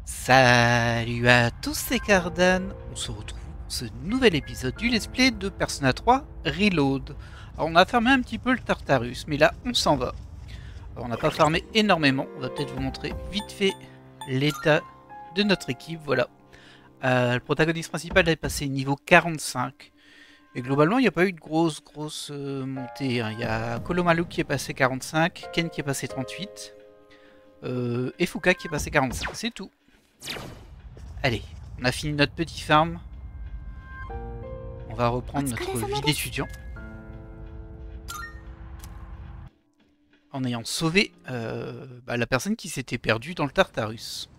Salut à tous, c'est Cardan. On se retrouve pour ce nouvel épisode du Let's Play de Persona 3 Reload. Alors on a farmé un petit peu le Tartarus, mais là on s'en va. Alors, on n'a pas farmé énormément, on va peut-être vous montrer vite fait l'état de notre équipe, voilà. Le protagoniste principal est passé niveau 45. Et globalement il n'y a pas eu de grosse montée, hein. Il y a Kolomalu qui est passé 45, Ken qui est passé 38, et Fuka qui est passé 45, c'est tout. Allez, on a fini notre petit farm. On va reprendre notre vie d'étudiant. En ayant sauvé la personne qui s'était perdue dans le Tartarus.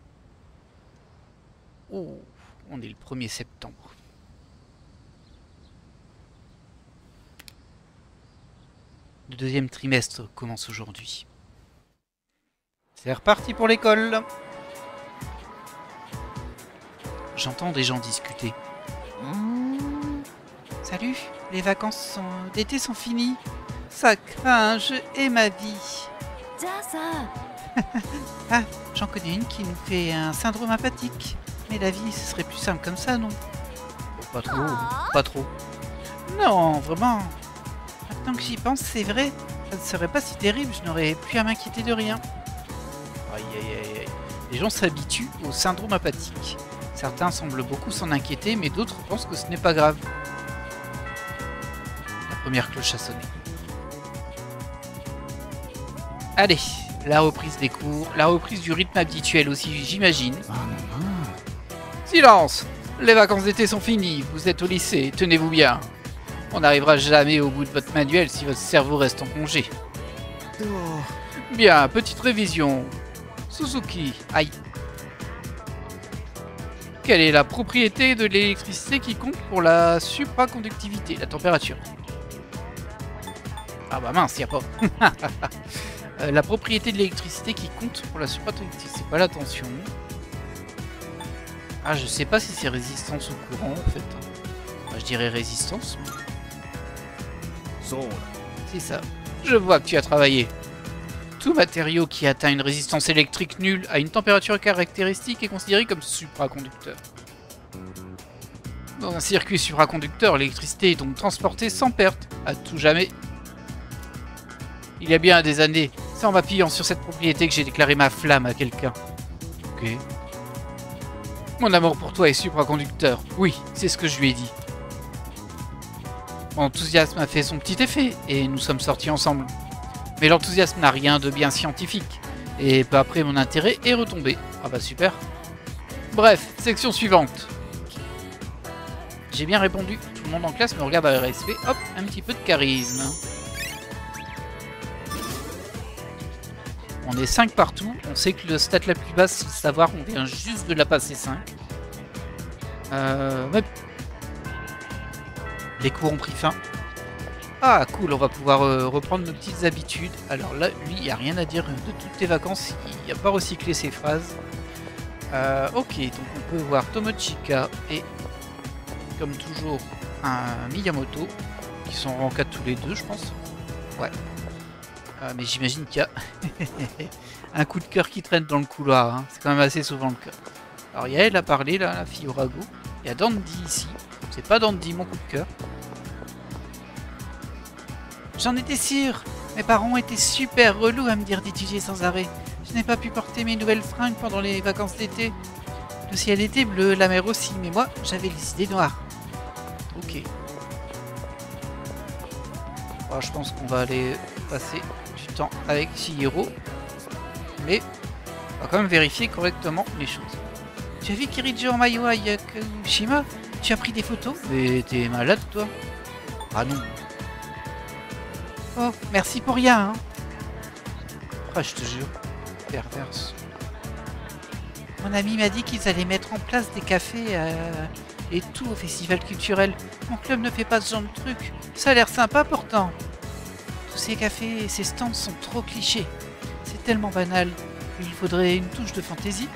Oh, on est le 1er septembre. Le deuxième trimestre commence aujourd'hui. C'est reparti pour l'école. J'entends des gens discuter. Salut, les vacances d'été sont finies. Ça craint, je hais ma vie. Ah, j'en connais une qui nous fait un syndrome apathique. Mais la vie, ce serait plus simple comme ça, non? Pas trop, pas trop. Non, vraiment. Maintenant que j'y pense, c'est vrai. Ça ne serait pas si terrible, je n'aurais plus à m'inquiéter de rien. Aïe aïe aïe aïe. Les gens s'habituent au syndrome apathique. Certains semblent beaucoup s'en inquiéter, mais d'autres pensent que ce n'est pas grave. La première cloche a sonné. Allez, la reprise des cours, la reprise du rythme habituel aussi, j'imagine. Silence! Les vacances d'été sont finies, vous êtes au lycée, tenez-vous bien. On n'arrivera jamais au bout de votre manuel si votre cerveau reste en congé. Bien, petite révision. Suzuki, aïe. Quelle est la propriété de l'électricité qui compte pour la supraconductivité, la température? Ah bah mince, y a pas. La propriété de l'électricité qui compte pour la supraconductivité, c'est pas la tension. Ah, je sais pas si c'est résistance au courant en fait. Moi, je dirais résistance. C'est ça. Je vois que tu as travaillé. Tout matériau qui atteint une résistance électrique nulle à une température caractéristique est considéré comme supraconducteur. Dans un circuit supraconducteur, l'électricité est donc transportée sans perte, à tout jamais. Il y a bien des années, c'est en m'appuyant sur cette propriété que j'ai déclaré ma flamme à quelqu'un. Ok. Mon amour pour toi est supraconducteur. Oui, c'est ce que je lui ai dit. Mon enthousiasme a fait son petit effet, et nous sommes sortis ensemble. Mais l'enthousiasme n'a rien de bien scientifique, et peu après mon intérêt est retombé. Ah bah super. Bref, section suivante. J'ai bien répondu, tout le monde en classe me regarde avec respect. Hop, un petit peu de charisme. On est 5 partout, on sait que le stat la plus basse, c'est savoir, on vient juste de la passer 5. Ouais. Les cours ont pris fin. Ah cool, on va pouvoir reprendre nos petites habitudes. Alors là, lui, il n'y a rien à dire de toutes tes vacances, il n'a pas recyclé ses phrases. Ok, donc on peut voir Tomochika et, comme toujours, un Miyamoto, qui sont en 4 tous les deux, je pense. Ouais. Mais j'imagine qu'il y a un coup de cœur qui traîne dans le couloir, hein. C'est quand même assez souvent le cas. Alors il y a elle à parler, là, la fille Orago. Il y a Dandy ici. C'est pas Dandy, mon coup de cœur. J'en étais sûr. Mes parents étaient super relous à me dire d'étudier sans arrêt. Je n'ai pas pu porter mes nouvelles fringues pendant les vacances d'été. Le ciel était bleu, la mer aussi, mais moi, j'avais les idées noires. Ok. Bon, je pense qu'on va aller passer du temps avec Chihiro. Mais on va quand même vérifier correctement les choses. Tu as vu Kirijo en maillot à Yakushima? Tu as pris des photos? Mais t'es malade, toi? Ah non. Oh, merci pour rien, hein. Ah, je te jure. Perverse. Mon ami m'a dit qu'ils allaient mettre en place des cafés et tout au festival culturel. Mon club ne fait pas ce genre de truc. Ça a l'air sympa pourtant. Tous ces cafés et ces stands sont trop clichés. C'est tellement banal. Il faudrait une touche de fantaisie.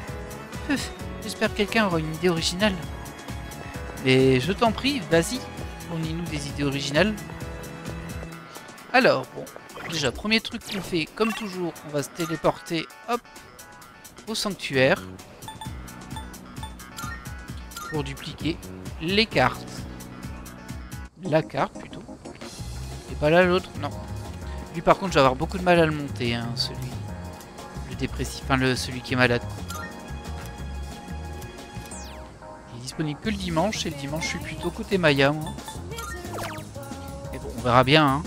J'espère que quelqu'un aura une idée originale. Mais je t'en prie, vas-y. Fournis-nous des idées originales. Alors, bon, déjà, premier truc qu'on fait, comme toujours, on va se téléporter, hop, au sanctuaire. pour dupliquer les cartes. La carte plutôt. Et pas là l'autre, non. Lui par contre je vais avoir beaucoup de mal à le monter, hein, celui. Le dépressif, enfin celui qui est malade. Il est disponible que le dimanche, et le dimanche je suis plutôt côté Maya moi. Mais bon, on verra bien, hein.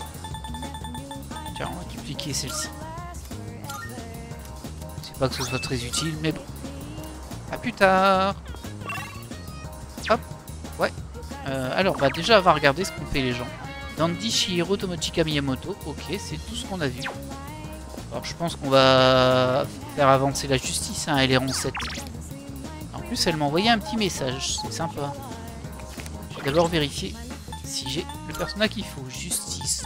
Tiens, on va dupliquer celle-ci. C'est pas que ce soit très utile, mais bon. A plus tard. Hop, ouais. Alors, bah déjà, on va regarder ce qu'ont fait les gens. Dandy, Chihiro, Tomochika, Miyamoto. Ok, c'est tout ce qu'on a vu. Alors, je pense qu'on va faire avancer la justice, hein, elle est en 7. En plus, elle m'a envoyé un petit message, c'est sympa. Je vais d'abord vérifier si j'ai le personnage qu'il faut. Justice.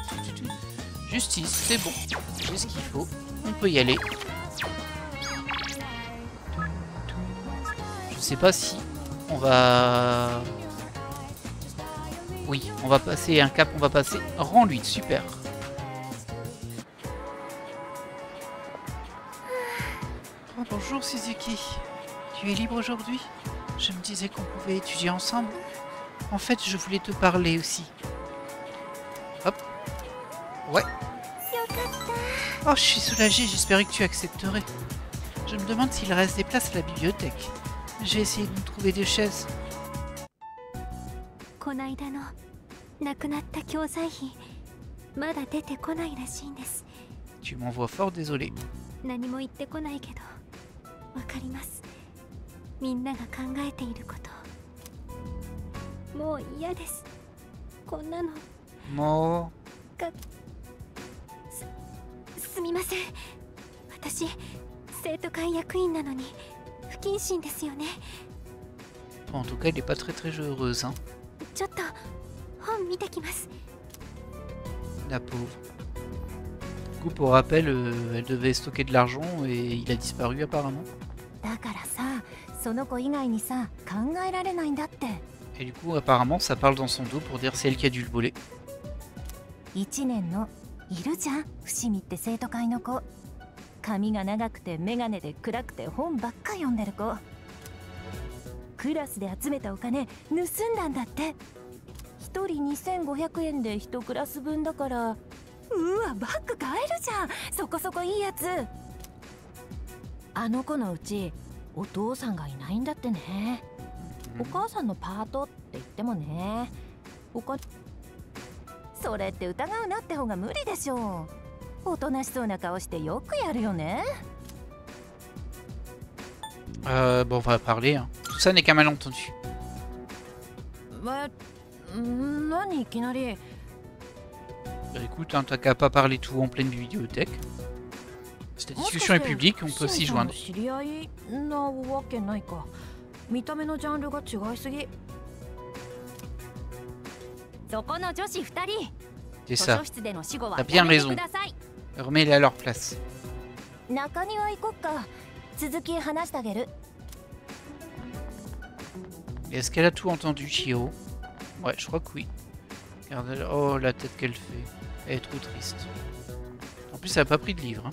Justice, c'est bon. J'ai ce qu'il faut. On peut y aller. Je sais pas si on va... Oui, on va passer un cap, on va passer rang 8, super. Oh, bonjour Suzuki, tu es libre aujourd'hui? Je me disais qu'on pouvait étudier ensemble. En fait, je voulais te parler aussi. Hop. Ouais. Oh, je suis soulagée, j'espérais que tu accepterais. Je me demande s'il reste des places à la bibliothèque. J'ai essayé de nous trouver des chaises. Tu m'envoies fort désolé. Mo. Bon, en tout cas, elle n'est pas très heureuse, hein. La pauvre. Du coup, pour rappel, elle devait stocker de l'argent et il a disparu apparemment. Et du coup, apparemment, ça parle dans son dos pour dire c'est elle qui a dû le voler. Bon, on va parler, hein. Tout ça n'est qu'un malentendu. Bah, écoute, hein, t'as qu'à pas parler tout en pleine bibliothèque. Cette discussion est publique, on peut s'y joindre. C'est ça. T'as bien raison. Remets-les à leur place. Est-ce qu'elle a tout entendu, Chihiro? Ouais, je crois que oui. Regarde, oh, la tête qu'elle fait. Elle est trop triste. En plus, elle a pas pris de livre. Hein.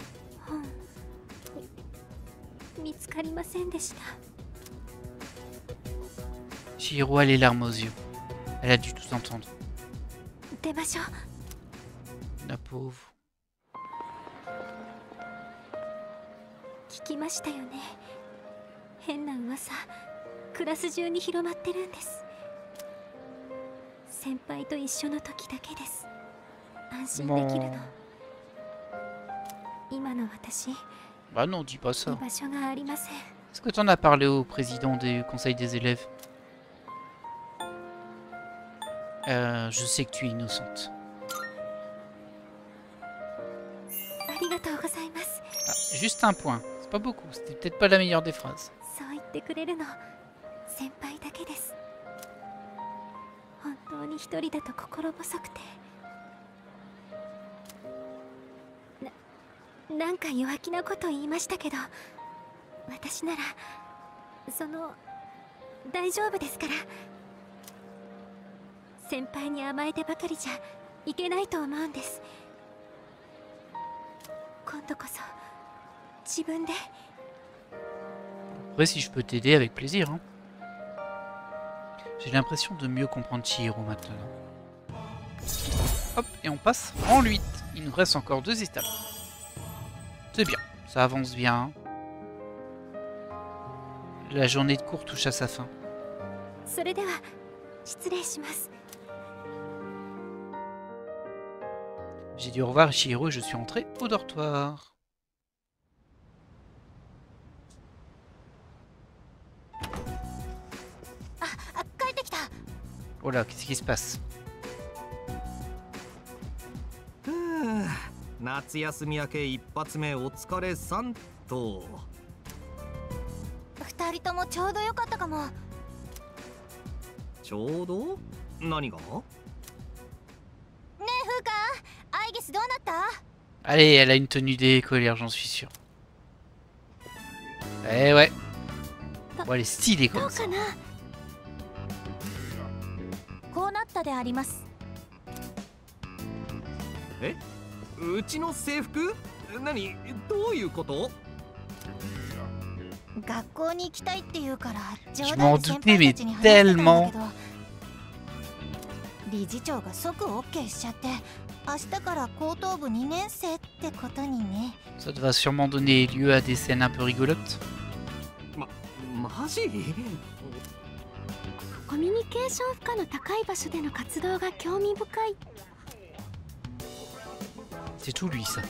Chihiro a les larmes aux yeux. Elle a dû tout entendre. La pauvre. Bah non, dis pas ça. Est-ce que tu en as parlé au président du conseil des élèves? Je sais que tu es innocente. Ah, juste un point. C'est pas beaucoup. C'était peut-être pas la meilleure des phrases. Après, si je peux t'aider, avec plaisir. Hein. J'ai l'impression de mieux comprendre Chihiro maintenant. Hop, et on passe en 8. Il nous reste encore 2 étapes. C'est bien, ça avance bien. La journée de cours touche à sa fin. J'ai dit au revoir à Chihiro et je suis entré au dortoir. Oh là, qu'est-ce qui se passe? 夏休み明け一発目お疲れさんと。二人ともちょうどよかったかも。ちょうど？何が？ねえ、フーカ、アイギスどうなった？ Allez, elle a une tenue d'écolière, j'en suis sûr. Eh ouais. Bon, elle est stylée comme ça. こうなったであります。え？うちの制服？何？どういうこと？学校に行きたいって言うから冗 Je 談 m'en で先 doutais, 輩 mais たちに話してたんだけ tellement. ど、理事長が即 OK しちゃって、明日から高等部2年生ってことにね。Ça va sûrement donner lieu à des scènes un peu rigolotes. マジ？コミュニケーション負荷の高い場所での活動が興味深い。 C'est tout lui ça.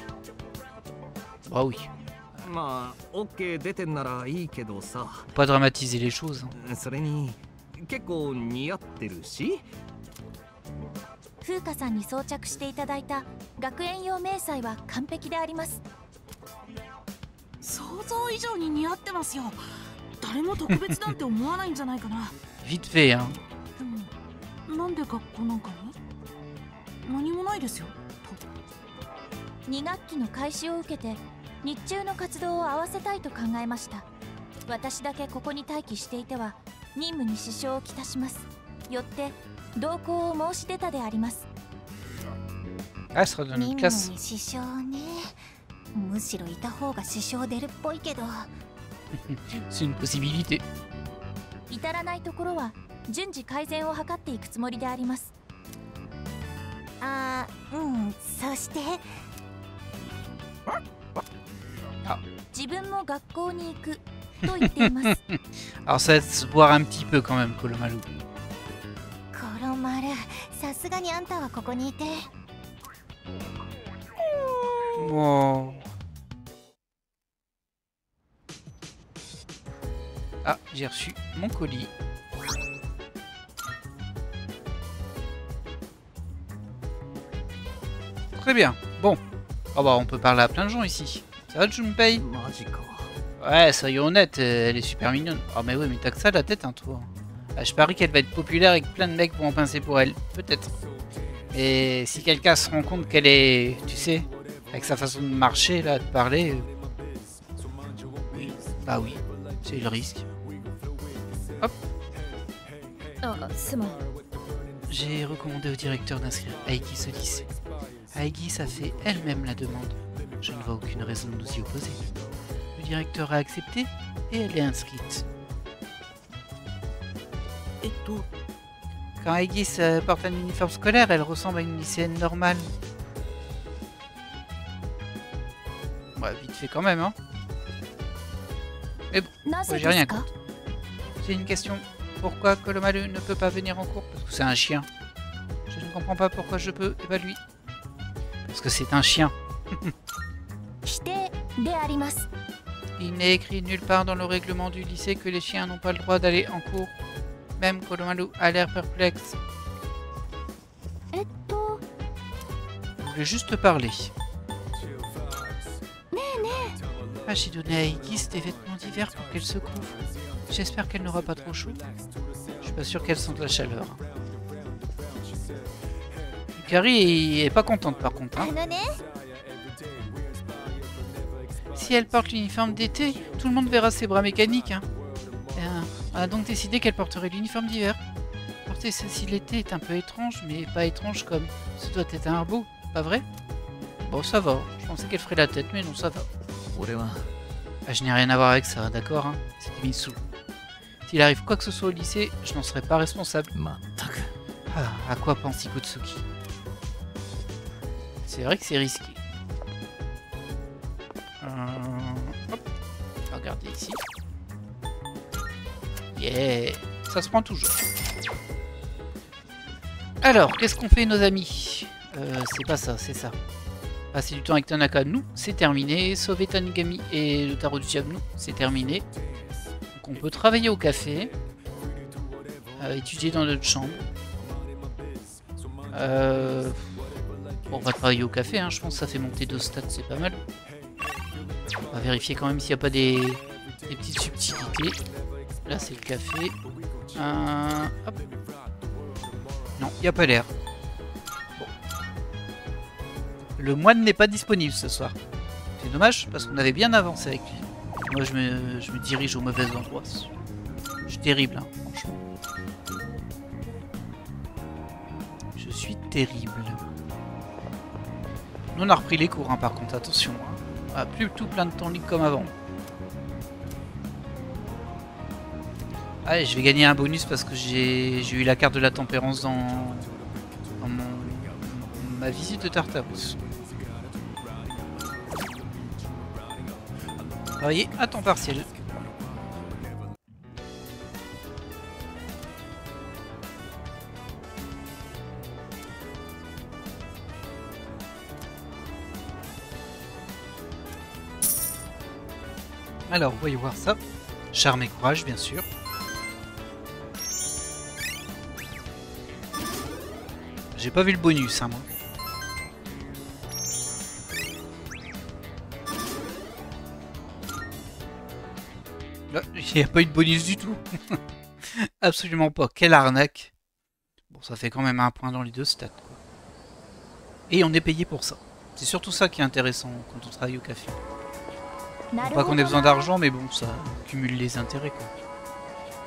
Ah oui. まあ OK 出てんならいいけどさ。Faut pas dramatiser les choses. Hein. それに結構似合ってるし。風花さんに装着していただいた学園用迷彩は完璧であります。想像以上に似合ってますよ。誰も特別なんて思わないんじゃないかな。Vite fait, hein. でもなんで学校なんかに？何もないですよ。2学期の開始を受けて日中の活動を合わせたいと考えました。私だけここに待機していては任務に支障をきたします。よって同行を申し出たであります。 Ah, ce sera dans 任 notre 務 classe. に支障ね。むしろいた方が支障出るっぽいけど。C'est une possibilité. 至らないところは順次改善を図っていくつもりであります。そして自分も学校に行くと言っています。Alors ça va se voir un petit peu quand même, Kolomalu. コロマル、さすがにあんたはここにいて。Wow. Ah, j'ai reçu mon colis. Très bien. Bon. Oh bah on peut parler à plein de gens ici. Ça va, Junpei? マジか。 Ouais, soyons honnêtes, elle est super mignonne. Oh mais oui, mais t'as que ça la tête, hein, toi. Ah, je parie qu'elle va être populaire et que plein de mecs vont en pincer pour elle. Peut-être. Et si quelqu'un se rend compte qu'elle est, tu sais, avec sa façon de marcher, là, de parler... Oui, bah oui, c'est le risque. Hop. C'est bon. J'ai recommandé au directeur d'inscrire Aigis au lycée. Aigis a fait elle-même la demande. Je ne vois aucune raison de nous y opposer. Le directeur a accepté et elle est inscrite. Quand Aigis porte un uniforme scolaire, elle ressemble à une lycéenne normale. Ouais, vite fait quand même, hein. Mais bon, j'ai rien contre. J'ai une question. Pourquoi Kolomalu ne peut pas venir en cours? Parce que c'est un chien. Je ne comprends pas pourquoi je peux et pas lui. Parce que c'est un chien. Il n'est écrit nulle part dans le règlement du lycée que les chiens n'ont pas le droit d'aller en cours. Même Kolomalu a l'air perplexe. Je voulais juste parler. Ah, j'ai donné à Aigis des vêtements d'hiver pour qu'elle se couvre. J'espère qu'elle n'aura pas trop chaud. Je suis pas sûr qu'elle sente la chaleur. Yukari est pas contente par contre. Hein. Si elle porte l'uniforme d'été, tout le monde verra ses bras mécaniques. Hein. On a donc décidé qu'elle porterait l'uniforme d'hiver. Porter ceci l'été est un peu étrange, mais pas étrange comme ce doit être un beau, pas vrai? Bon, ça va. Je pensais qu'elle ferait la tête, mais non, ça va. Ah, je n'ai rien à voir avec ça, d'accord, hein. C'est Mitsu. S'il arrive quoi que ce soit au lycée, je n'en serai pas responsable. まったく Ah, à quoi pense Igotsuki? C'est vrai que c'est risqué. Hop. Regardez ici. Yeah, ça se prend toujours. Alors, qu'est-ce qu'on fait, nos amis? C'est pas ça, c'est ça. Passer du temps avec Tanaka, nous, c'est terminé. Sauver Tanigami et le tarot du diable, nous, c'est terminé. Donc on peut travailler au café. Étudier dans notre chambre. Bon, on va travailler au café, hein. Je pense que ça fait monter 2 stats, c'est pas mal. On va vérifier quand même s'il n'y a pas des petites subtilités. Là, c'est le café. Hop. Non, il n'y a pas l'air. Bon. Le moine n'est pas disponible ce soir. C'est dommage, parce qu'on avait bien avancé avec lui. Moi, je me dirige au mauvais endroit. Je suis terrible, hein, franchement. Je suis terrible. Nous, on a repris les cours, hein, par contre, attention. Hein. Ah, plus tout plein de temps libre comme avant. Allez, je vais gagner un bonus parce que j'ai eu la carte de la tempérance dans ma visite de Tartarus. Travailler à temps partiel. Alors, voyons voir ça. Charme et courage, bien sûr. J'ai pas vu le bonus, hein, moi. Là, il n'y a pas eu de bonus du tout. Absolument pas. Quelle arnaque. Bon, ça fait quand même un point dans les 2 stats, quoi. Et on est payé pour ça. C'est surtout ça qui est intéressant quand on travaille au café. Bon, pas qu'on ait besoin d'argent, mais bon, ça cumule les intérêts, quoi.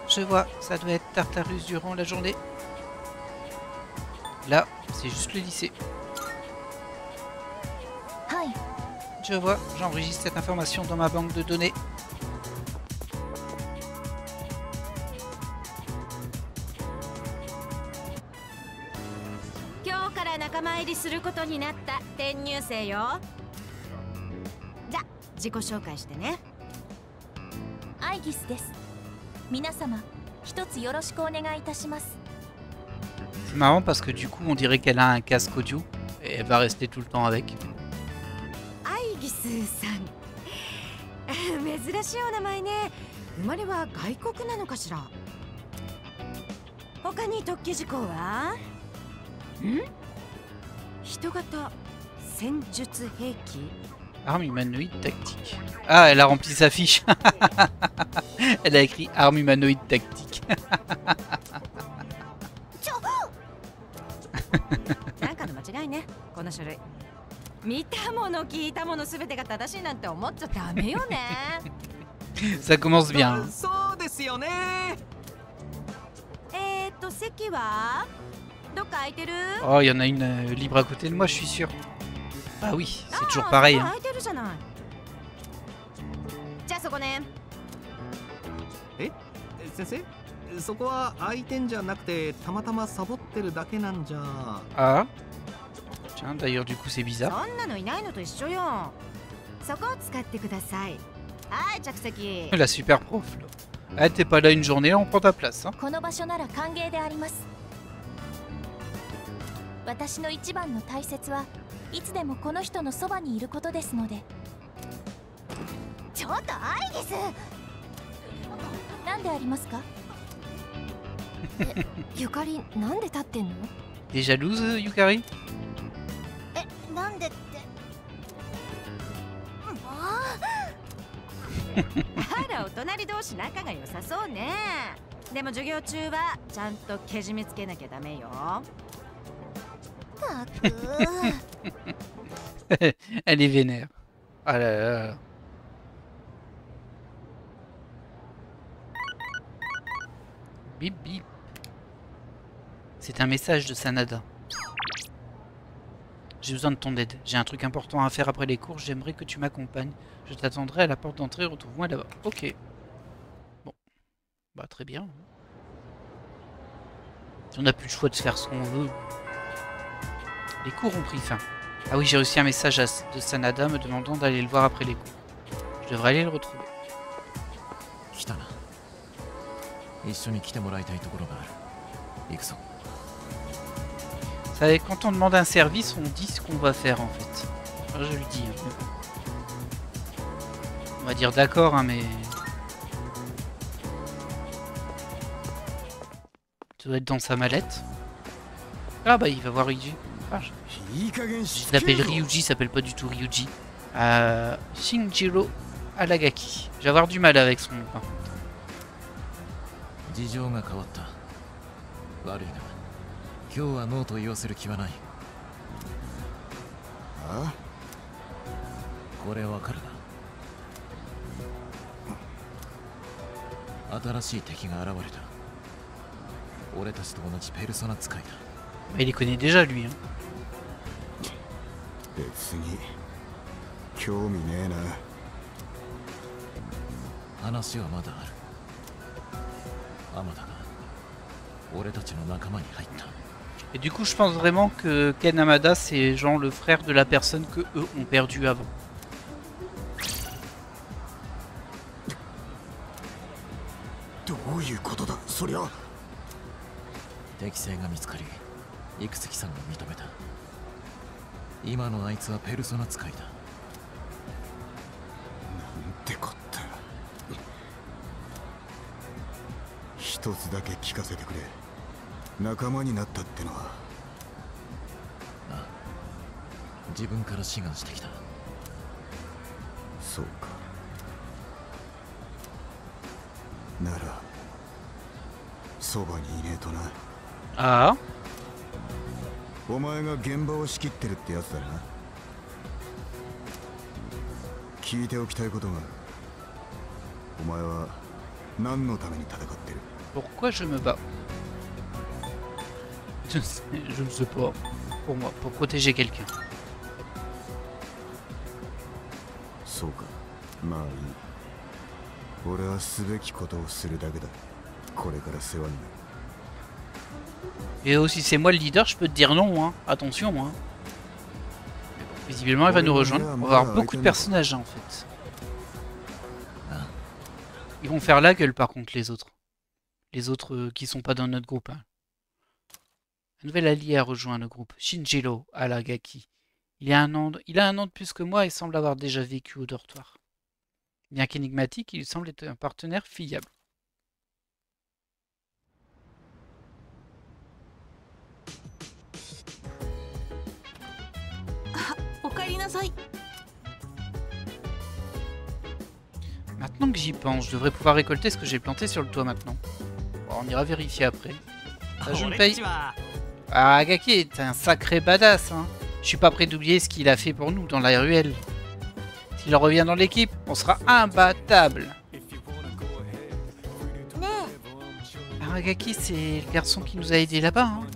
Je vois, ça doit être Tartarus durant la journée. Là, c'est juste le lycée. Je vois, j'enregistre cette information dans ma banque de données. Aegis です。皆様、一つよろしくお願いいたします。 C'est marrant parce que du coup on dirait qu'elle a un casque audio et elle va rester tout le temps avec. アイギスさん珍しいお名前ね。生まれは外国なのかしら。他に特技事項は人型戦術兵器 Arme humanoïde tactique. Ah, elle a rempli sa fiche. Elle a écrit arme humanoïde tactique. なんかの間違いね、この書類。見たもの聞いたものすべてが正しいなんて思っちゃダメよね。Ça commence bien. そうですよね。席はどっか空いてる？ Oh, il y en a une libre à côté de moi, je suis sûr. Ah oui, c'est toujours pareil. Hein. 空いてるじゃない。じゃあそこね。え、先生？そこは空いてんじゃなくてたまたまサボってるだけなんじゃ。Ah. Tiens, d'ailleurs, du coup, c'est bizarre. そんなのいないのと一緒よ。そこを使ってください。はい、着席。 La super prof. Là. Ah, t'es pas là une journée, on prend ta place. Hein. この場所なら歓迎であります。私の一番の大切はいつでもこの人のそばにいることですので。ちょっとアイギス。なんでありますか？ゆかりなんで立ってんの？ T'es jalouse, Yukari? なんでって。あら、お隣同士仲が良さそうね。でも授業中はちゃんとけじめつけなきゃダメよ。たく。Elle est vénère. Ah là là là. Bip bip. C'est un message de Sanada. J'ai besoin de ton aide. J'ai un truc important à faire après les cours. J'aimerais que tu m'accompagnes. Je t'attendrai à la porte d'entrée. Retrouve-moi là-bas. Ok. Bon. Bah très bien. Si on n'a plus le choix de faire ce qu'on veut. Les cours ont pris fin. Ah oui, j'ai reçu un message de Sanada me demandant d'aller le voir après les cours. Je devrais aller le retrouver. 来たな。一緒に来てもらいたいところがある。行くぞ。Vous savez, quand on demande un service, on dit ce qu'on va faire en fait. Alors, je lui dis. On va dire d'accord, hein, mais... Ça doit être dans sa mallette. Ah bah il va voir Ryuji. Ah, je l'appelle Ryuji, il s'appelle pas du tout Ryuji. Shinjiro Alagaki. Je vais avoir du mal avec son nom. 事情が変わった。悪いな。今日はノーと言わせる気はない。ああ？これわかるな。新しい敵が現れた。俺たちと同じペルソナ使いだ。Il les connaît déjà lui. Hein. 別に興味ねえな。話はまだある。アマダが俺たちの仲間に入った。 Et du coup, je pense vraiment que Ken Hamada, c'est genre le frère de la personne que eux ont perdu avant. どういうことだそりゃ。適性が見つかり、イクスキさんが認めた。今のあいつはペルソナ使いだ。なんてこった。一つだけ聞かせてくれ。仲間になったってのは。ああ、自分から志願してきた。そうか。ならそばにいねえとな。ああ。お前が現場を仕切ってるってやつだな。聞いておきたいことがある。お前は何のために戦ってる？ Pourquoi je me bats? Je ne sais pas. Pour moi, pour protéger quelqu'un. そうか。まあいい。俺はすべきことをするだけだ。これから世話になる。 Et aussi, c'est moi le leader, je peux te dire non, hein. Attention, hein. Mais bon, visiblement, il va nous rejoindre. On va avoir beaucoup de personnages, hein, en fait. Ils vont faire la gueule, par contre, les autres. Les autres qui sont pas dans notre groupe. Hein. Un nouvel allié a rejoint le groupe, Shinjiro Alagaki. Il a un an de plus que moi et semble avoir déjà vécu au dortoir. Bien qu'énigmatique, il semble être un partenaire fiable. Maintenant que j'y pense, je devrais pouvoir récolter ce que j'ai planté sur le toit maintenant. Bon, on ira vérifier après. Ça, je me paye. Ah, Agaki est un sacré badass, hein. Je suis pas prêt d'oublier ce qu'il a fait pour nous dans la ruelle. S'il revient dans l'équipe, on sera imbattable. Agaki, c'est le garçon qui nous a aidés là-bas, hein.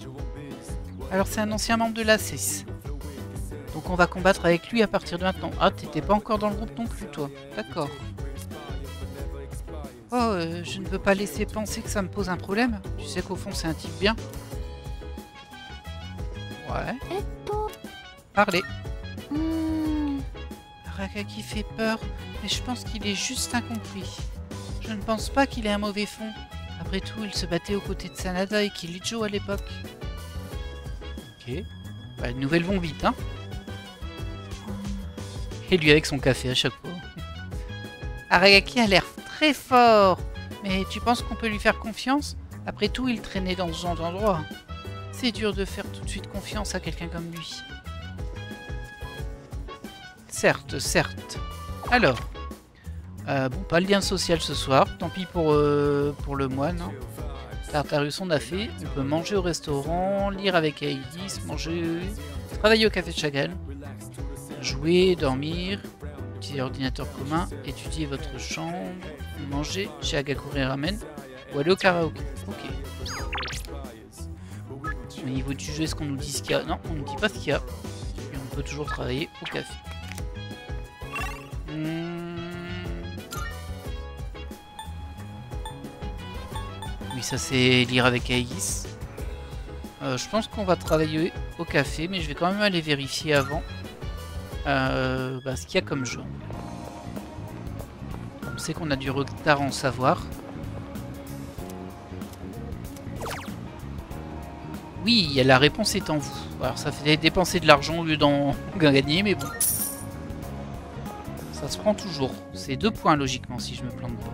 Alors c'est un ancien membre de l'ACIS. Donc on va combattre avec lui à partir de maintenant. Ah, t'étais pas encore dans le groupe non plus, toi. D'accord. Oh, je ne veux pas laisser penser que ça me pose un problème. Tu sais qu'au fond, c'est un type bien. Ouais. Parlez. Aragaki fait peur, mais je pense qu'il est juste incompris. Je ne pense pas qu'il ait un mauvais fond. Après tout, il se battait aux côtés de Sanada et Kilijo à l'époque. Ok. Bah, les nouvelles vont vite, hein. Et lui avec son café à chaque fois. Aragaki a l'air très fort. Mais tu penses qu'on peut lui faire confiance? Après tout, il traînait dans ce genre d'endroit. C'est dur de faire tout de suite confiance à quelqu'un comme lui. Certes, certes. Alors. Bon, pas le lien social ce soir. Tant pis pour le moine. Hein. Tartarus, on a fait. On peut manger au restaurant, lire avec Aïdis, manger, travailler au café de Chagall, jouer, dormir, utiliser l'ordinateur commun, étudier votre chambre, manger chez Agakure Ramen ou aller au karaoké. Ok. Au niveau du jeu, est-ce qu'on nous dit ce qu'il y a? Non, on ne nous dit pas ce qu'il y a. Et on peut toujours travailler au café. Oui, ça c'est lire avec Aegis. Je pense qu'on va travailler au café, mais je vais quand même aller vérifier avant ce qu'il y a comme jeu. On sait qu'on a du retard en savoir. Oui, la réponse est en vous. Alors ça fait dépenser de l'argent au lieu d'en gagner, mais bon. Ça se prend toujours. C'est 2 points logiquement si je me plante pas.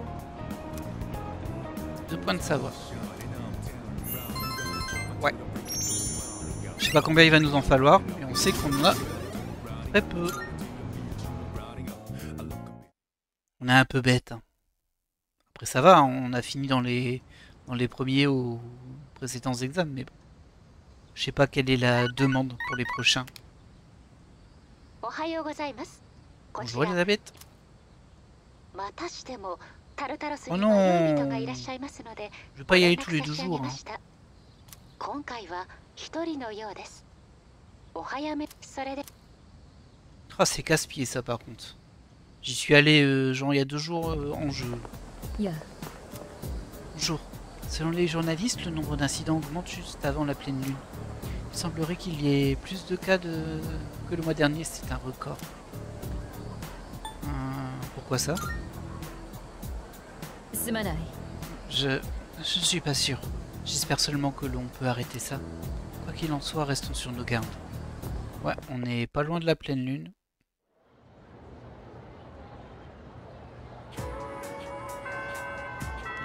2 points de savoir. Ouais. Je sais pas combien il va nous en falloir, mais on sait qu'on en a très peu. On est un peu bête. Hein. Après ça va, on a fini dans les premiers ou précédents examens, mais bon. Je sais pas quelle est la demande pour les prochains. Bonjour Elisabeth. Oh non, je vais pas y aller tous les 2 jours. Hein. Ah, c'est casse-pied ça par contre. J'y suis allé genre il y a 2 jours en jeu. Bonjour. Selon les journalistes, le nombre d'incidents augmente juste avant la pleine lune. Il semblerait qu'il y ait plus de cas que le mois dernier, c'est un record. Pourquoi ça? Je ne suis pas sûr. J'espère seulement que l'on peut arrêter ça. Quoi qu'il en soit, restons sur nos gardes. Ouais, on n'est pas loin de la pleine lune.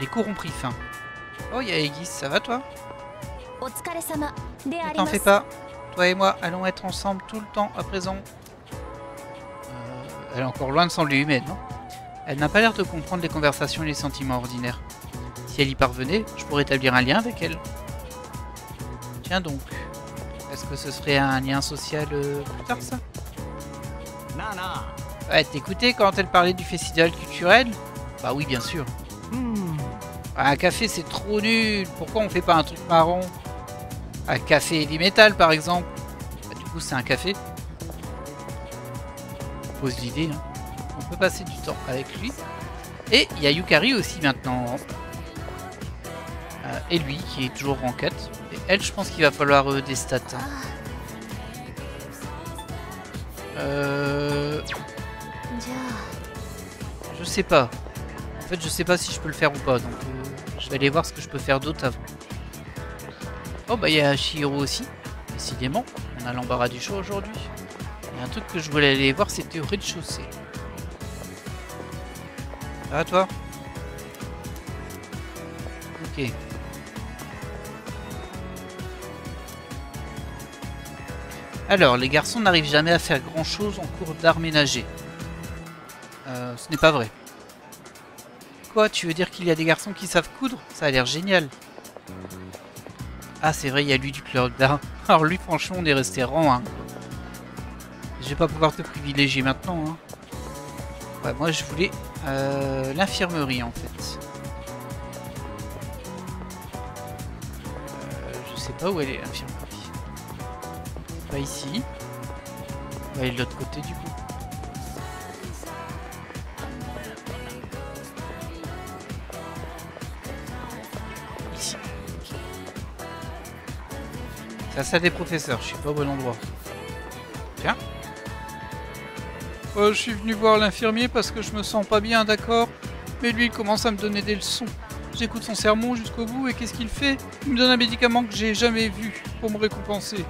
Les cours ont pris fin. Oh, il y a Aegis, ça va toi? Ne t'en fais pas. Toi et moi allons être ensemble tout le temps à présent. Elle est encore loin de sembler humaine, non? Elle n'a pas l'air de comprendre les conversations et les sentiments ordinaires. Si elle y parvenait, je pourrais établir un lien avec elle. Tiens donc. Est-ce que ce serait un lien social plus tard, ça? Ouais, t'écoutais quand elle parlait du festival culturel? Bah oui, bien sûr. Un café, c'est trop nul. Pourquoi on fait pas un truc marrant? Un café heavy metal, par exemple. Bah, du coup, c'est un café. On pose l'idée. Hein. On peut passer du temps avec lui. Et il y a Yukari aussi maintenant. Et lui, qui est toujours en 4. Et elle, je pense qu'il va falloir des stats. Hein. Je sais pas. En fait, je sais pas si je peux le faire ou pas. Donc, je vais aller voir ce que je peux faire d'autre avant. Oh, bah, il y a Chihiro aussi. Décidément, on a l'embarras du choix aujourd'hui. Il y a un truc que je voulais aller voir, c'était au rez-de-chaussée. Ça va, toi? Ok. Alors, les garçons n'arrivent jamais à faire grand-chose en cours d'art ménager. Ce n'est pas vrai. Quoi, tu veux dire qu'il y a des garçons qui savent coudre? Ça a l'air génial. Ah, c'est vrai, il y a lui du club d'art. Alors lui, franchement, on est resté rang. Hein. Je vais pas pouvoir te privilégier maintenant. Hein. Ouais, moi, je voulais l'infirmerie, en fait. Je sais pas où elle est, l'infirmerie. Pas ici. On va aller de l'autre côté, du coup. Ici. C'est la salle des professeurs, je suis pas au bon endroit. Tiens. Je suis venu voir l'infirmier parce que je me sens pas bien, d'accord? Mais lui, il commence à me donner des leçons. J'écoute son sermon jusqu'au bout et qu'est-ce qu'il fait? Il me donne un médicament que j'ai jamais vu pour me récompenser.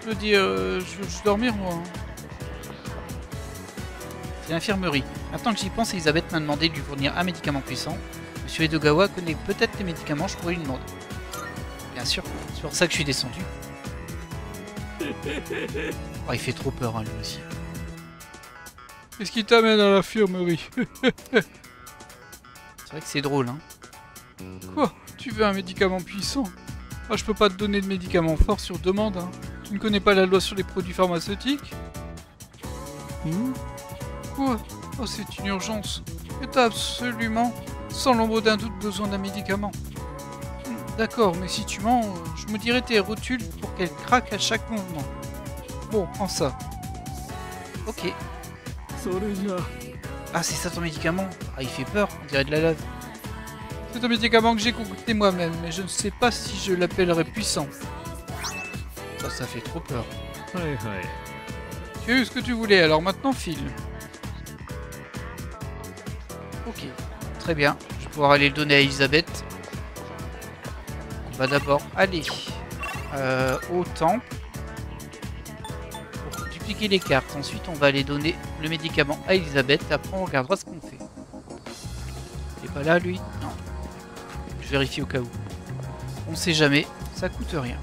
Je veux dire, je veux dormir moi. C'est l'infirmerie. Maintenant que j'y pense, Elisabeth m'a demandé de lui fournir un médicament puissant. Monsieur Edogawa connaît peut-être les médicaments, je pourrais lui demander. Bien sûr, c'est pour ça que je suis descendu. Oh, il fait trop peur, hein, lui aussi. Qu'est-ce qui t'amène à l'infirmerie? C'est vrai que c'est drôle, hein. Quoi? Tu veux un médicament puissant? Moi, je peux pas te donner de médicaments forts sur demande, hein. Tu ne connais pas la loi sur les produits pharmaceutiques? Quoi? Oh, c'est une urgence. Et t'as absolument, sans l'ombre d'un doute, besoin d'un médicament. D'accord, mais si tu mens, je me dirai tes rotules pour qu'elles craquent à chaque mouvement. Bon, prends ça. Ok. Ah, c'est ça ton médicament? Ah, il fait peur, on dirait de la lave. C'est un médicament que j'ai concocté moi-même, mais je ne sais pas si je l'appellerais puissant. Ça fait trop peur.はいはい。 Tu as eu ce que tu voulais, alors maintenant file. Ok, très bien. Je vais pouvoir aller le donner à Elisabeth. On va d'abord aller au temple pour dupliquer les cartes. Ensuite, on va aller donner le médicament à Elisabeth. Après, on regardera ce qu'on fait. Il est pas là, lui? Non. Je vérifie au cas où. On sait jamais, ça coûte rien.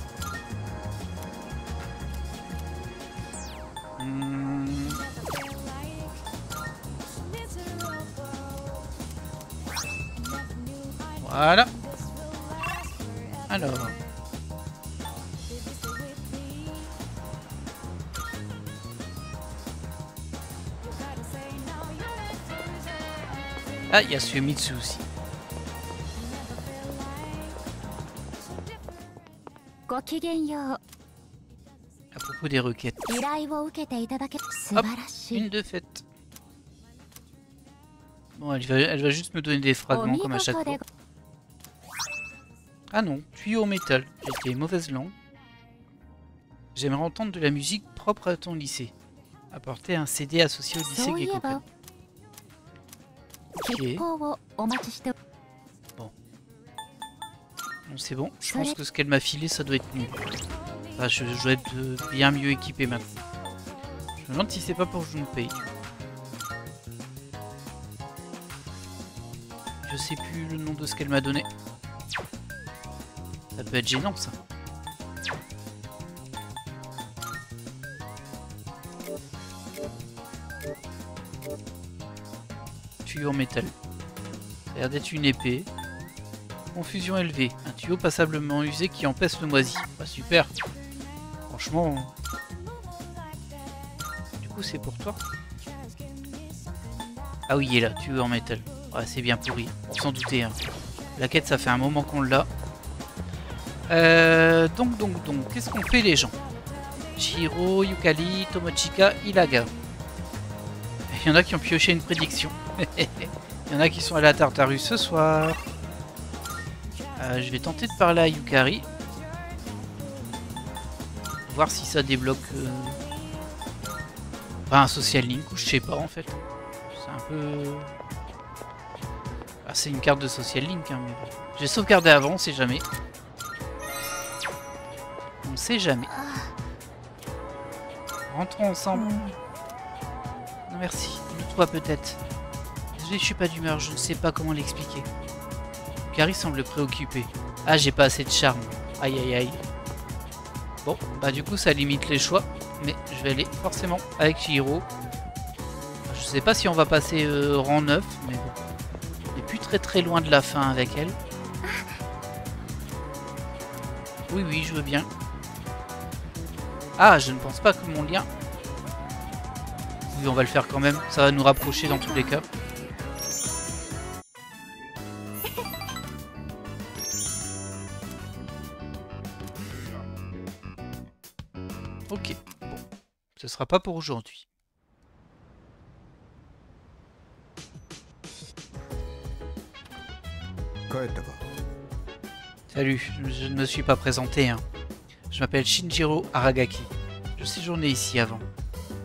Voilà. Alors. Ah, il y a Suemitsu aussi. ごきげんよう。 À propos des requêtes. 依頼を受けていただけ素晴らしい。 Une de faite. Bon, elle va juste me donner des fragments comme à chaque fois. Ah non, tuyau en métal. J'ai des mauvaises langues. J'aimerais entendre de la musique propre à ton lycée. Apporter un CD associé au lycée そういえ Gekoken. ば Ok, 結構をお待ちして bon c'est bon. Je pense que ce qu'elle m'a filé, ça doit être nul. Enfin, je dois être bien mieux équipé maintenant. Je me demande si c'est pas pour Junpei. Je sais plus le nom de ce qu'elle m'a donné. Ça peut être gênant ça. Tuyau en métal. Ça a l'air d'être une épée. Confusion élevée. Un tuyau passablement usé qui empêche le moisi. Bah, super. Franchement. Du coup c'est pour toi. Ah oui, il est là. Tuyau en métal. Ah, c'est bien pourri. On s'en doutait. Hein. La quête, ça fait un moment qu'on l'a. Donc, qu'est-ce qu'on fait les gens? Chihiro, Yukari, Tomochika, Ilaga. Il y en a qui ont pioché une prédiction. Il y en a qui sont allés à Tartarus ce soir. Je vais tenter de parler à Yukari. Voir si ça débloque un social link ou je sais pas en fait. C'est un peu... Ah, c'est une carte de social link, hein, mais bon. J'ai sauvegardé avant, on sait jamais. On sait jamais. Rentrons ensemble. Non merci, toi peut-être. Désolé, je suis pas d'humeur, je ne sais pas comment l'expliquer. Yukari semble préoccupé. Ah, j'ai pas assez de charme. Aïe aïe aïe. Bon, bah du coup ça limite les choix. Mais je vais aller forcément avec Chihiro. Je sais pas si on va passer rang 9, mais bon. On n'est plus très loin de la fin avec elle. Oui, oui, je veux bien. Ah, je ne pense pas que mon lien... Oui, on va le faire quand même. Ça va nous rapprocher dans tous les cas. Ok, bon. Ce sera pas pour aujourd'hui. Salut, je ne me suis pas présenté. Hein. Je m'appelle Shinjiro Aragaki. Je séjournais ici avant.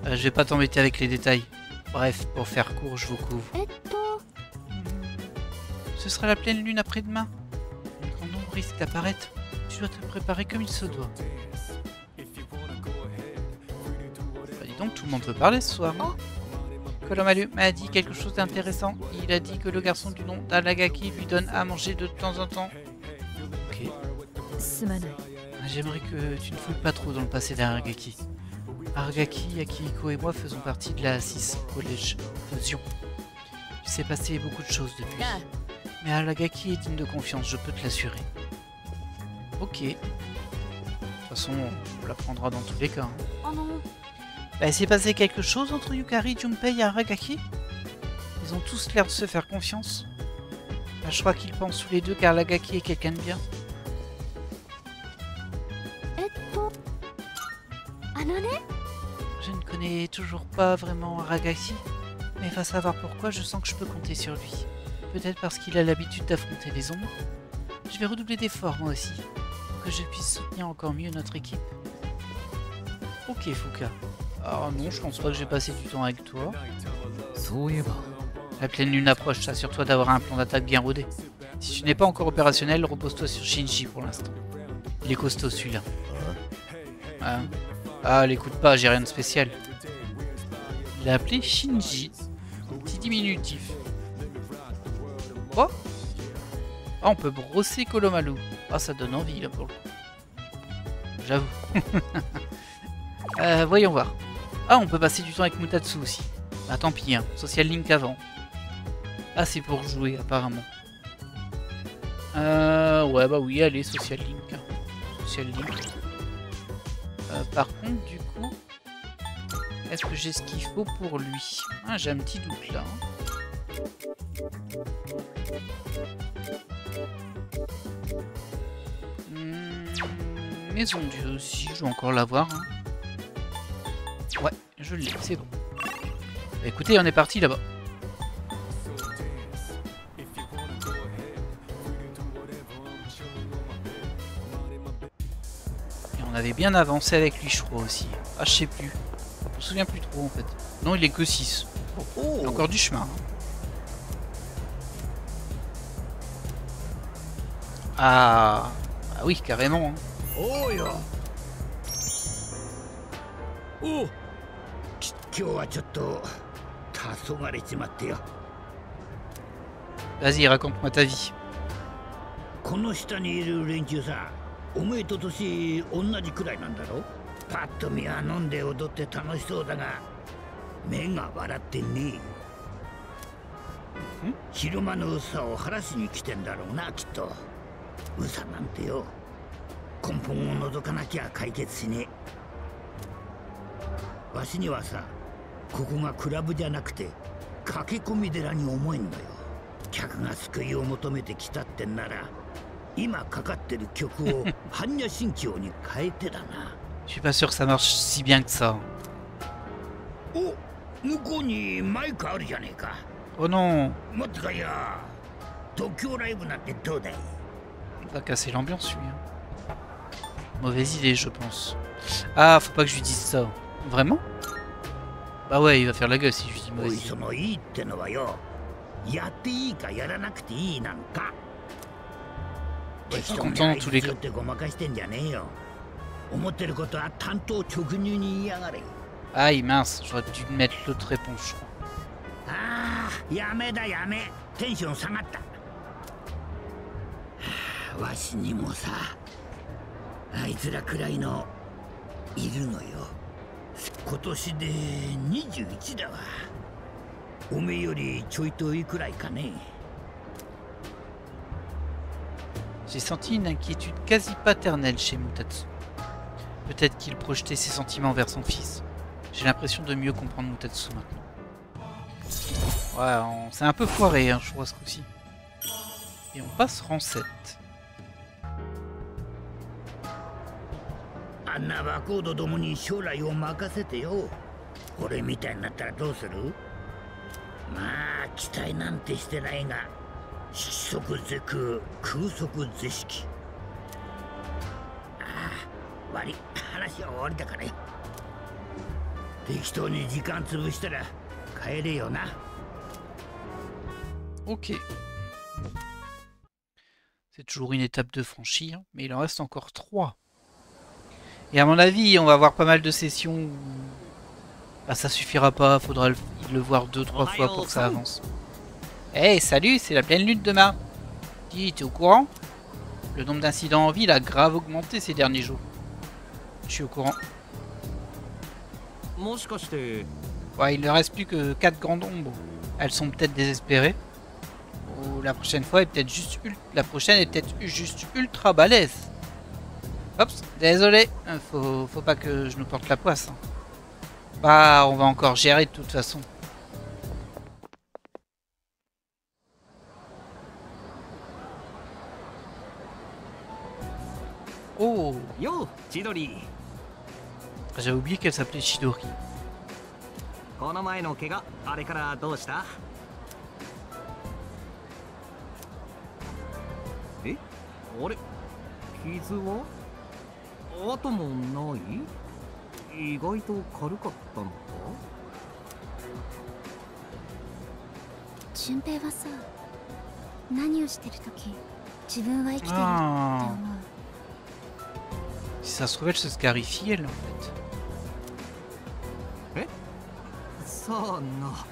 Je vais pas t'embêter avec les détails. Bref, pour faire court, je vous couvre. Ce sera la pleine lune après-demain. Un grand nombre risque d'apparaître. Tu dois te préparer comme il se doit. Bah, dis donc, tout le monde peut parler ce soir. Hein. Kolomalu m'a dit quelque chose d'intéressant. Il a dit que le garçon du nom d'Aragaki lui donne à manger de temps en temps. Ok. J'aimerais que tu ne fouilles pas trop dans le passé d'Aragaki. Aragaki, Akihiko et moi faisons partie de la 6 collège Fusion. Il s'est passé beaucoup de choses depuis. Mais Aragaki est digne de confiance, je peux te l'assurer. Ok. De toute façon, on l'apprendra dans tous les cas. Hein. Oh non. Bah, il s'est passé quelque chose entre Yukari, Junpei et Aragaki? Ils ont tous l'air de se faire confiance. Bah, je crois qu'ils pensent tous les deux qu'Aragaki est quelqu'un de bien. Je ne connais toujours pas vraiment Aragaki, mais va savoir pourquoi je sens que je peux compter sur lui. peut-être parce qu'il a l'habitude d'affronter les ombres. Je vais redoubler d'efforts moi aussi, pour que je puisse soutenir encore mieux notre équipe. Ok Fuka. Ah non, je pense pas que j'ai passé du temps avec toi. そういえば La pleine lune approche, assure-toi d'avoir un plan d'attaque bien rodé. Si tu n'es pas encore opérationnel, repose-toi sur Shinji pour l'instant. Il est costaud celui-là. Ah, l'écoute pas, j'ai rien de spécial. Il a appelé Shinji. Petit diminutif. Oh, ah, on peut brosser Kolomalu. Ah, ça donne envie là pour le coup. J'avoue. Voyons voir. Ah, on peut passer du temps avec Mutatsu aussi. Ah, tant pis, hein. Social Link avant. Ah, c'est pour jouer apparemment. Ouais, bah oui, allez, Social Link. Social Link. Par contre, du coup, est-ce que j'ai ce qu'il faut pour lui? Ah, j'ai un petit doute là. Maison Dieu aussi, je vais encore l'avoir. Hein. Ouais, je l'ai, c'est bon. Bah, écoutez, on est parti là-bas. On avait bien avancé avec lui, je crois aussi. Ah, je sais plus. Je me souviens plus trop en fait. Non, il est que 6. Oh, il y a encore du chemin. Hein. Ah oui, carrément. Hein. Oh yo. Oh. 今日はちょっと黄昏れちまってよ。 Vas-y, raconte-moi ta vie. この下にいる連中さ。 おめえと年同じくらいなんだろ。パッと見は飲んで踊って楽しそうだが目が笑ってねえ。昼間の嘘を晴らしに来てんだろうなきっと。嘘なんてよ根本を覗かなきゃ解決しねえ。わしにはさここがクラブじゃなくて駆け込み寺に思えんのよ。客が救いを求めてきたってんなら 今かかってる曲を般若心経に変えてだな。 Je suis pas sûr que ça marche si bien que ça. お、向こうにマイクあるじゃねえか。 Oh non. もっとかや。東京ライブなんてどうだい。 Il va casser l'ambiance lui. Hein. Mauvaise idée, je pense. Ah, faut pas que je lui dise ça. Vraiment? Bah ouais, il va faire la gueule si je lui dis おい mauvaise idée. そのいいってのはよ。やっていいかやらなくていいなんか。 適当にあいつってごまかしてんじゃねえよ。思ってることは担当直入に言いやがれ。 Aïe mince, j'aurais dû mettre l'autre réponse, je crois. ああ、やめだやめ。テンション下がった。わしにもさ、あいつらくらいのいるのよ。今年で21だわ。おめえよりちょいといくらいかね。 J'ai senti une inquiétude quasi paternelle chez Mutatsu. Peut-être qu'il projetait ses sentiments vers son fils. J'ai l'impression de mieux comprendre Mutatsu maintenant. Ouais, on s'est un peu foiré, hein, je crois, ce coup-ci. Et on passe rang 7. あんな若人どもに将来を任せてよ。俺みたいになったらどうする？まあ期待なんてしてないが。 色即是空、空即是色。ああ、悪い、話は終わりだからよ。適当に時間潰したら帰れよな。Ok. C'est toujours une étape de franchir, mais il en reste encore 3. Et à mon avis, on va avoir pas mal de sessions où bah, ça suffira pas, faudra le voir 2-3 fois pour que ça avance. Hey, salut, c'est la pleine lune demain. Dis, t'es au courant? Le nombre d'incidents en ville a grave augmenté ces derniers jours. Je suis au courant. Ouais, il ne reste plus que 4 grandes ombres. Elles sont peut-être désespérées. Ou la prochaine fois est peut-être juste la prochaine est peut-être juste ultra balèze. Oups, désolé, faut pas que je nous porte la poisse. Hein. Bah, on va encore gérer de toute façon. Oh, Yo, Chidori. J'avais oublié qu'elle s'appelait Chidori. この前の怪我あれからどうした？え、あれ、傷は跡もない？意外と軽かったのか？順平はさ、何をしてる時自分は生きてるって思う。Si ça se trouve, elle se scarifie, elle, en fait. え、さあな、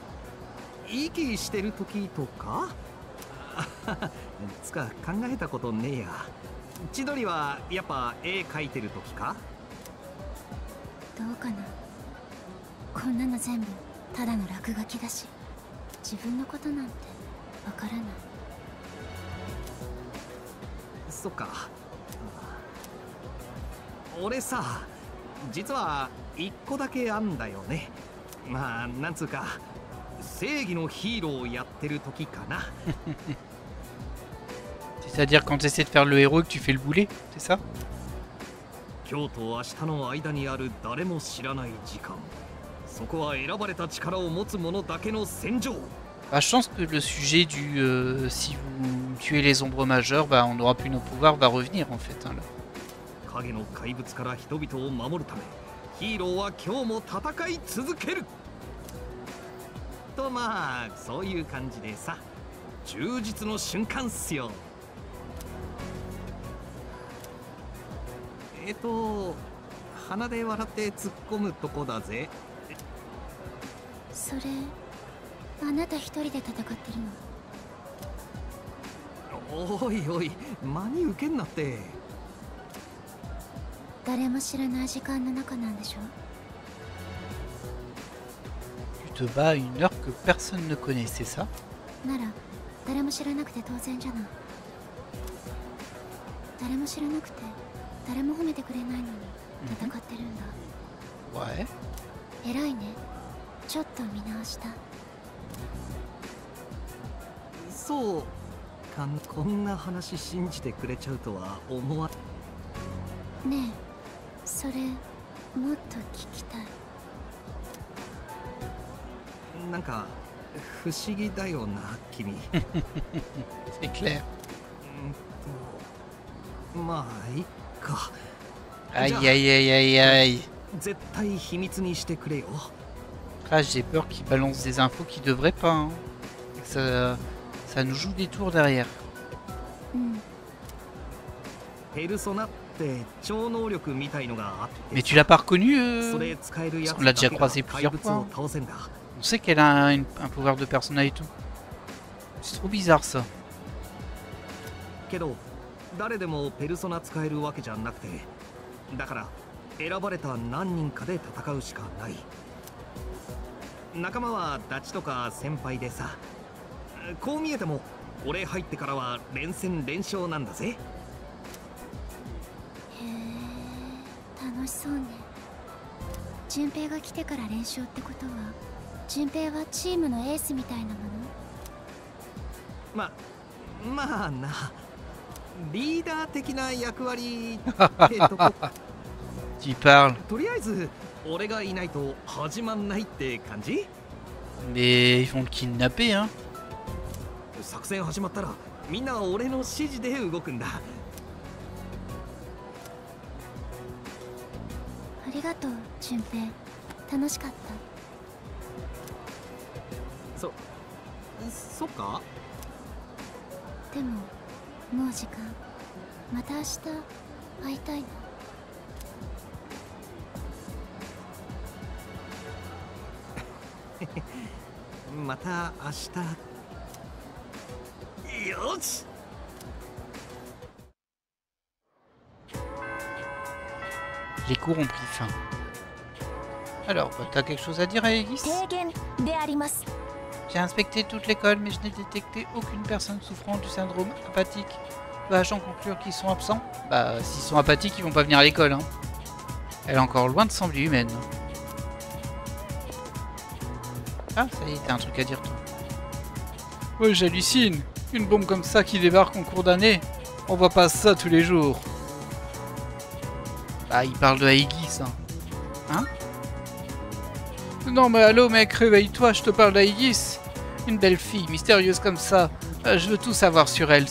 息してる時とか？つか考えたことねえや。千鳥はやっぱ絵描いてる時か？どうかな。こんなの全部ただの落書きだし、自分のことなんてわからない。そっか。俺さ、実は一個だけあんだよね。まあなんつうか、正義のヒーローをやってる時かな。C'est-à-dire quand tu essaies de faire le héros et que tu fais le boulet, c'est ça? 今日と明日の間にある誰も知らない時間。そこは選ばれた力を持つ者だけの戦場。 Bah, je pense que le sujet du si vous tuez les ombres majeures, bah, on n'aura plus nos pouvoirs, va revenir en fait. Hein, là. 影の怪物から人々を守るため、ヒーローは今日も戦い続ける。とまあそういう感じでさ、充実の瞬間っすよ。鼻で笑って突っ込むとこだぜ。それ、あなた一人で戦ってるの？おいおい、真に受けんなって。誰も知らない時間の中なんでしょ？ Tu te bats à une heure que personne ne connaît, c'est ça? なら、誰も知らなくて当然じゃない。誰も知らなくて、誰も褒めてくれないのに戦ってるんだ。Ouais. 偉いね。ちょっと見直した。そうか、こんな話信じてくれちゃうとは思わねえ、それもっと聞きたい。なんか不思議だよな、君。C'est clair. まあいいか。 Aïe aïe aïe aïe aïe. 絶対秘密にしてくれよ。 Là, j'ai peur qu'ils balancent des infos qu'ils devraient pas. Hein. Et que ça nous joue des tours derrière. ペルソナって超能力みたいのがあって。 Mais tu l'as pas reconnuそれ使えるやつ On l'a déjà croisé plusieurs fois. On sait qu'elle a un pouvoir de persona et tout. C'est trop bizarre ça. けど誰でもペルソナ使えるわけじゃなくて、だから選ばれた何人かで戦うしかない。仲間はダチとか先輩でさ、こう見えても俺入ってからは連戦連勝なんだぜ。へえ、楽しそうね。順平が来てから連勝ってことは、順平はチームのエースみたいなもの？まあな、リーダー的な役割ってとこ。Tu parles. とりあえず俺がいないと始まんないって感じ？ Mais ils vont le kidnapper, hein. 作戦始まったらみんな俺の指示で動くんだ。ありがとう、順平。楽しかった。そっか？でも、もう時間。また明日会いたいの。また明日。よし。 Les cours ont pris fin. Alors, t'as quelque chose à dire, Aegis? 提言であります。 J'ai inspecté toute l'école, mais je n'ai détecté aucune personne souffrant du syndrome apathique. Peux-je en conclure qu'ils sont absents? Bah, s'ils sont apathiques, ils vont pas venir à l'école, hein. Elle est encore loin de sembler humaine. Ah, ça y est, t'as un truc à dire, toi. Ouais, j'hallucine. Une bombe comme ça qui débarque en cours d'année. On voit pas ça tous les jours. Bah, il parle de Aegis, hein. Hein? Non, mais allô, mec, réveille-toi, je te parle d'Aegis. Une belle fille, mystérieuse comme ça. Je veux tout savoir sur elle.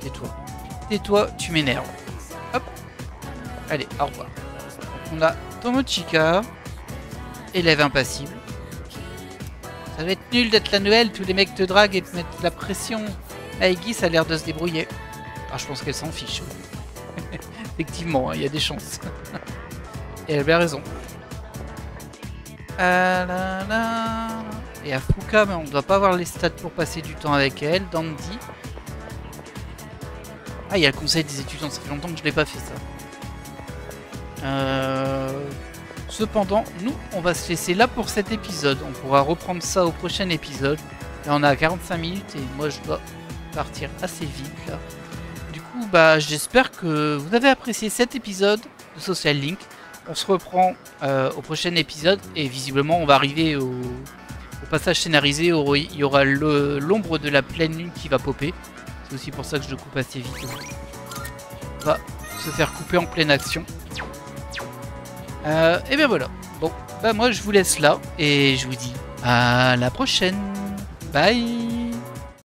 Et toi? tais-toi, tu m'énerves. Hop. Allez, au revoir. Donc, on a Tomochika, élève impassible. Ça va être nul d'être la Noël, tous les mecs te draguent et te mettent la pression. Aigis a l'air de se débrouiller. Ah, je pense qu'elle s'en fiche. Effectivement, il y a des chances. Et elle a bien raison. Ah là là. Et à Fuka, mais on ne doit pas avoir les stats pour passer du temps avec elle. Dandy. Ah, il y a le conseil des étudiants, ça fait longtemps que je ne l'ai pas fait ça. Cependant, nous, on va se laisser là pour cet épisode. On pourra reprendre ça au prochain épisode. Là, on a 45 minutes et moi, je dois partir assez vite là. Du coup, bah, j'espère que vous avez apprécié cet épisode de Social Link. On se reprend au prochain épisode et visiblement, on va arriver au passage scénarisé. Il y aura l'ombre de la pleine lune qui va popper. C'est aussi pour ça que je coupe assez vite. On va se faire couper en pleine action. Et bien voilà. Bon, bah moi je vous laisse là et je vous dis à la prochaine. Bye.